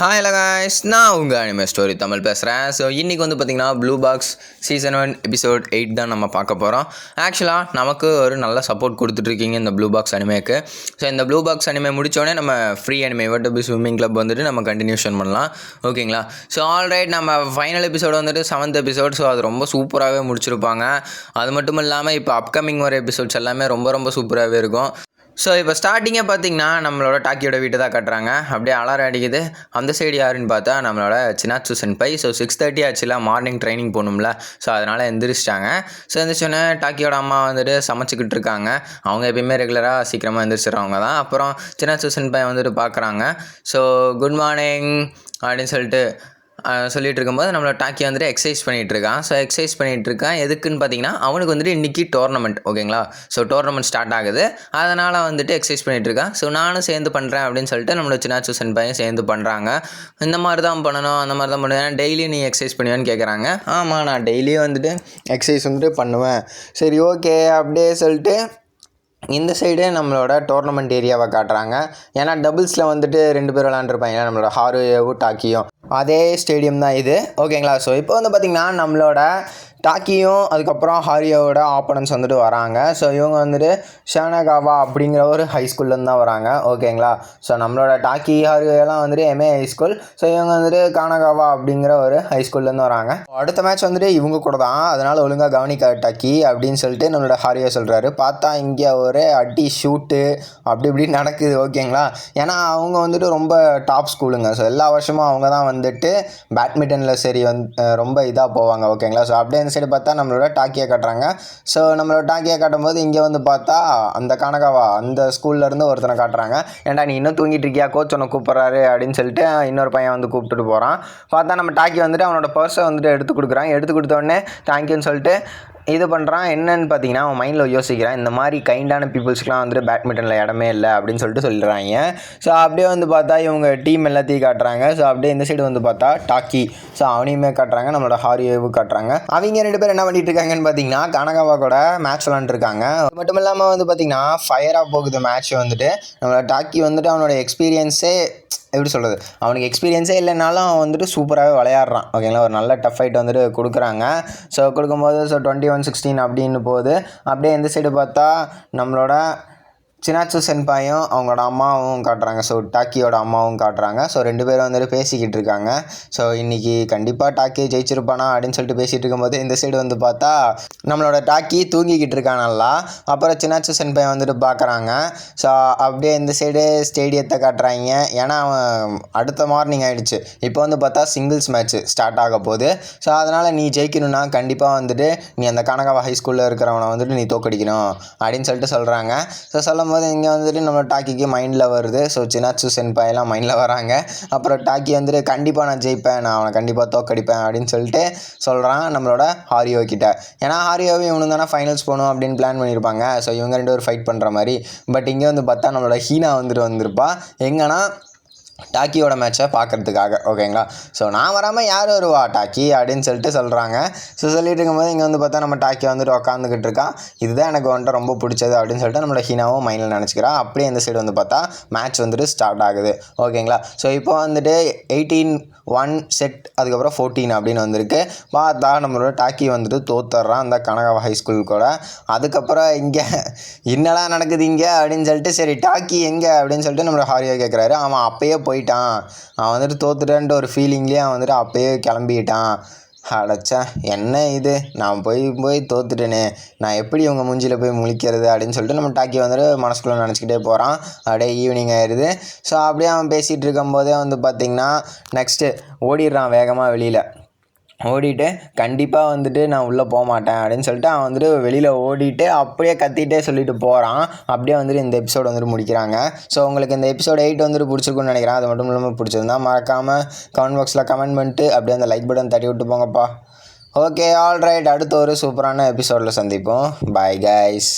Hi hello guys, நான் உங்கள் anime story Tamil பேசுகிறேன். ஸோ இன்றைக்கி வந்து பார்த்திங்கன்னா ப்ளூ பாக்ஸ் சீசன் 1 எபிசோட் 8 தான் நம்ம பார்க்க போகிறோம். ஆக்சுவலாக நமக்கு ஒரு நல்ல சப்போர்ட் கொடுத்துட்ருக்கீங்க இந்த ப்ளூ பாக்ஸ் அனிமேக்கு. ஸோ இந்த ப்ளூ பாக்ஸ் அனிமே முடித்தோடனே நம்ம ஃப்ரீ அனிமே வட்டபி ஸ்விம்மிங் கிளப் வந்துட்டு நம்ம கண்டினியூஷன் பண்ணலாம், ஓகேங்களா? ஸோ ஆல்ரைட், நம்ம ஃபைனல் எபிசோடு வந்துட்டு 7th எபிசோட். ஸோ அது ரொம்ப சூப்பராகவே முடிச்சிருப்பாங்க. அது மட்டும் இல்லாமல் இப்போ அப்கமிங் வர எபிசோட்ஸ் எல்லாமே ரொம்ப ரொம்ப சூப்பராகவே இருக்கும். ஸோ இப்போ ஸ்டார்டிங்கே பார்த்தீங்கன்னா நம்மளோட டாக்கியோட வீட்டை தான் கட்டுறாங்க. அப்படியே அலாரம் அடிக்குது. அந்த சைடு யாருன்னு பார்த்தா நம்மளோட சினாட்சு சென்பை. ஸோ 6:30 ஆச்சுல, மார்னிங் ட்ரைனிங் போகணும்ல. ஸோ அதனால் எந்திரிச்சிட்டாங்க. ஸோ எந்திரிச்சோன்னே டாக்கியோட அம்மா வந்துட்டு சமைச்சிக்கிட்டு இருக்காங்க. அவங்க எப்பயுமே ரெகுலராக சீக்கிரமாக எந்திரிச்சிடறவங்க தான். அப்புறம் சினாட்சு சென்பை வந்துட்டு பார்க்குறாங்க. ஸோ குட் மார்னிங் அப்படின்னு சொல்லிட்டு சொல்லிகிட்டு இருக்கும்போது நம்மளோட டாக்கி வந்துட்டு எக்ஸசைஸ் பண்ணிகிட்ருக்கான். ஸோ எக்ஸசைஸ் பண்ணிகிட்ருக்கான் எதுக்குன்னு பார்த்தீங்கன்னா அவனுக்கு வந்துட்டு இன்றைக்கி டோர்னமெண்ட், ஓகேங்களா? ஸோ டோர்னமெண்ட் ஸ்டார்ட் ஆகுது. அதனால் வந்துட்டு எக்ஸசைஸ் பண்ணிகிட்ருக்கான். ஸோ நானும் சேர்ந்து பண்ணுறேன் அப்படின்னு சொல்லிட்டு நம்மளோட சினாட்சு சென்பாயும் சேர்ந்து பண்ணுறாங்க. இந்த மாதிரி தான் பண்ணணும், அந்த மாதிரி தான் பண்ணுவேன். டெய்லி நீ எக்ஸசைஸ் பண்ணுவேன்னு கேட்குறாங்க. ஆமாம், நான் டெய்லியும் வந்துட்டு எக்ஸசைஸ் வந்துட்டு பண்ணுவேன். சரி, ஓகே அப்படியே சொல்லிட்டு இந்த சைடு நம்மளோட டோர்னமெண்ட் ஏரியாவை காட்டுறாங்க. ஏன்னா டபுள்ஸில் வந்துட்டு 2 பேர் விளாண்டுருப்பாங்க, நம்மளோட ஹாருவும் டாக்கியும். அதே ஸ்டேடியம் தான் இது, ஓகேங்களா? ஸோ இப்போ வந்து பார்த்திங்கன்னா நம்மளோட டாக்கியும் அதுக்கப்புறம் ஹாரியோட ஆப்போனன்ட்ஸ் வந்துட்டு வராங்க. ஸோ இவங்க வந்துட்டு ஷானகாவா அப்படிங்கிற ஒரு ஹை ஸ்கூல்லேருந்து தான் வராங்க, ஓகேங்களா? ஸோ நம்மளோட டாக்கி ஹாரியோலாம் வந்துட்டு எம்ஏ ஹை ஸ்கூல். ஸோ இவங்க வந்துட்டு கானகாவா அப்படிங்கிற ஒரு ஹை ஸ்கூல்லேருந்து வராங்க. அடுத்த மேட்ச் வந்துட்டு இவங்க கூட தான், அதனால் ஒழுங்காக கவனிக்க டாக்கி அப்படின்னு சொல்லிட்டு நம்மளோட ஹாரியோ சொல்கிறாரு. பார்த்தா இங்கே ஒரு அடி ஷூட்டு அப்படி இப்படி நடக்குது, ஓகேங்களா? ஏன்னா அவங்க வந்துட்டு ரொம்ப டாப் ஸ்கூலுங்க. ஸோ எல்லா வருஷமும் அவங்க தான் வந்துட்டு பேட்மிண்டனில் சரி ரொம்ப இதாக போவாங்க, ஓகேங்களா? ஸோ அப்படியே இந்த சைடு பார்த்தா நம்மளோட டாக்கியை காட்டுறாங்க. ஸோ நம்மளோட டாக்கியை காட்டும்போது இங்கே வந்து பார்த்தா அந்த கனகாவா அந்த ஸ்கூல்லேருந்து ஒருத்தனை காட்டுறாங்க. ஏன்டா நீ இன்னும் தூங்கிட்டு இருக்கியா, கோச் ஒன்று கூப்பிட்றாரு அப்படின்னு சொல்லிட்டு இன்னொரு பையன் வந்து கூப்பிட்டுட்டு போகிறான். பார்த்தா நம்ம டாக்கி வந்துட்டு அவனோட பர்ஸை வந்துட்டு எடுத்து கொடுக்குறான். எடுத்து கொடுத்தோடனே தேங்க்யூன்னு சொல்லிட்டு இது பண்ணுறான். என்னன்னு பார்த்தீங்கன்னா அவன் மைண்டில் யோசிக்கிறான், இந்த மாதிரி கைண்டான பீப்புள்ஸ்க்குலாம் வந்துட்டு பேட்மிண்டனில் இடமே இல்லை அப்படின்னு சொல்லிட்டு சொல்லிடுறாங்க. ஸோ அப்படியே வந்து பார்த்தா இவங்க டீம் எல்லாத்தையும் காட்டுறாங்க. ஸோ அப்படியே இந்த சைடு வந்து பார்த்தா டாக்கி, ஸோ அவனையுமே காட்டுறாங்க, நம்மளோட ஹாரியோவும் காட்டுறாங்க. அவங்க 2 பேர் என்ன பண்ணிட்டு இருக்காங்கன்னு பார்த்தீங்கன்னா கனகாவா கூட மேட்ச் விளாண்டுருக்காங்க. அது மட்டும் இல்லாமல் வந்து பார்த்தீங்கன்னா ஃபயராக போகுது மேட்ச் வந்துட்டு. நம்மளோட டாக்கி வந்துட்டு அவனோட எக்ஸ்பீரியன்ஸே எப்படி சொல்கிறது, அவனுக்கு எக்ஸ்பீரியன்ஸே இல்லைனாலும் அவன் வந்துட்டு சூப்பராகவே விளையாடுறான், ஓகேங்களா? ஒரு நல்ல டஃப் ஃபைட் வந்துட்டு கொடுக்குறாங்க. ஸோ கொடுக்கும்போது 21-16 அப்படின்னு போகுது. அப்படியே இந்த சைடு பார்த்தா நம்மளோட சினாட்சு சென்பாயும் அவங்களோட அம்மாவும் காட்டுறாங்க. ஸோ டாக்கியோட அம்மாவும் காட்டுறாங்க. ஸோ 2 பேரும் வந்துட்டு பேசிக்கிட்டு இருக்காங்க. ஸோ இன்றைக்கி கண்டிப்பாக டாக்கி ஜெயிச்சிருப்பானா அப்படின்னு சொல்லிட்டு பேசிகிட்டு இருக்கும்போது இந்த சைடு வந்து பார்த்தா நம்மளோட டாக்கி தூங்கிக்கிட்டு இருக்கான் நல்லா. அப்புறம் சினாட்சு சென்பாய் வந்துட்டு பார்க்குறாங்க. ஸோ அப்படியே இந்த சைடு ஸ்டேடியத்தை காட்டுறாங்க. ஏன்னா அவன் அடுத்த மார்னிங் ஆகிடுச்சு. இப்போ வந்து பார்த்தா சிங்கிள்ஸ் மேட்ச்சு ஸ்டார்ட் ஆக போகுது. ஸோ அதனால் நீ ஜெயிக்கணும்னா கண்டிப்பாக வந்துட்டு நீ அந்த கனகாவா ஹை ஸ்கூலில் இருக்கிறவனை வந்துட்டு நீ தோக்கடிக்கணும் அப்படின்னு சொல்லிட்டு சொல்கிறாங்க. ஸோ சொல்லும் போது இங்கே வந்துட்டு நம்ம டாக்கிக்கு மைண்டில் வருது. ஸோ சினாட்சு சென்பாயெல்லாம் மைண்டில் வராங்க. அப்புறம் டாக்கி வந்துட்டு கண்டிப்பாக நான் ஜெயிப்பேன், நான் அவனை கண்டிப்பாக தோக்கடிப்பேன் அப்படின்னு சொல்லிட்டு சொல்கிறான் நம்மளோட ஹாரியோ கிட்ட. ஏன்னா ஹாரியோவும் இவனு தானே ஃபைனல்ஸ் போகணும் அப்படின்னு பிளான் பண்ணியிருப்பாங்க. ஸோ இவங்க 2 பேரும் ஃபைட் பண்ணுற மாதிரி. பட் இங்கே வந்து பார்த்தா நம்மளோட ஹீனா வந்துட்டு வந்திருப்பா. எங்கன்னா டாக்கியோட மேட்சை பார்க்குறதுக்காக, ஓகேங்களா? ஸோ நான் வராமல் யார் வருவா டாக்கி அப்படின்னு சொல்லிட்டு சொல்கிறாங்க. ஸோ சொல்லிட்டு இருக்கும்போது இங்கே வந்து பார்த்தா நம்ம டாக்கி வந்துட்டு உக்காந்துக்கிட்டு இருக்கா. இதுதான் எனக்கு வந்துட்டு ரொம்ப பிடிச்சது அப்படின்னு சொல்லிட்டு நம்மளோட ஹீனாவும் மைண்டில் நினச்சிக்கிறா. அப்படியே இந்த சைடு வந்து பார்த்தா மேட்ச் வந்துட்டு ஸ்டார்ட் ஆகுது, ஓகேங்களா? ஸோ இப்போ வந்துட்டு 18-1 செட், அதுக்கப்புறம் 14 அப்படின்னு வந்திருக்கு. பார்த்தா நம்மளோட டாக்கி வந்துட்டு தோத்துடுறான் அந்த கனகாவா ஹை ஸ்கூல் கூட. அதுக்கப்புறம் இங்கே என்னடா நடக்குது இங்கே அப்படின்னு சொல்லிட்டு சரி டாக்கி எங்கே அப்படின்னு சொல்லிட்டு நம்மளோட ஹாரியோ கேட்குறாரு. அவன் அப்பயே போயிட்டான், அவன் வந்துட்டு தோத்துட்டேன்ட்டு ஒரு ஃபீலிங்லேயே அவன் வந்துட்டு அப்பயே கிளம்பிட்டான். அடைச்சா என்ன இது, நான் போய் தோத்துட்டேனே, நான் எப்படி இவங்க மூஞ்சியில் போய் முழிக்கிறது அப்படின்னு சொல்லிட்டு நம்ம டாக்கி வந்துட்டு மனசுக்குள்ளே நினச்சிக்கிட்டே போகிறான். அப்படியே ஈவினிங் ஆயிடுது. ஸோ அப்படியே அவன் பேசிகிட்டு இருக்கும்போதே வந்து பார்த்திங்கன்னா நெக்ஸ்ட்டு ஓடிடுறான் வேகமாக வெளியில். ஓடிட்டு கண்டிப்பாக வந்துட்டு நான் உள்ளே போக மாட்டேன் அப்படின்னு சொல்லிட்டு அவன் வந்துட்டு வெளியில் ஓடிட்டு அப்படியே கத்திகிட்டே சொல்லிட்டு போகிறான். அப்படியே வந்துட்டு இந்த எபிசோடு வந்துட்டு முடிக்கிறாங்க. ஸோ உங்களுக்கு இந்த எபிசோடு 8 வந்துட்டு பிடிச்சிருக்குன்னு நினைக்கிறேன். அது மட்டும் இல்லாமல் பிடிச்சிருந்தா மறக்காமல் கமெண்ட் பாக்ஸில் கமெண்ட் பண்ணிட்டு அப்படியே அந்த லைக் பட்டன் தட்டி விட்டு போங்கப்பா. ஓகே, ஆல்ரைட், அடுத்த ஒரு சூப்பரான எபிசோடில் சந்திப்போம். Bye guys.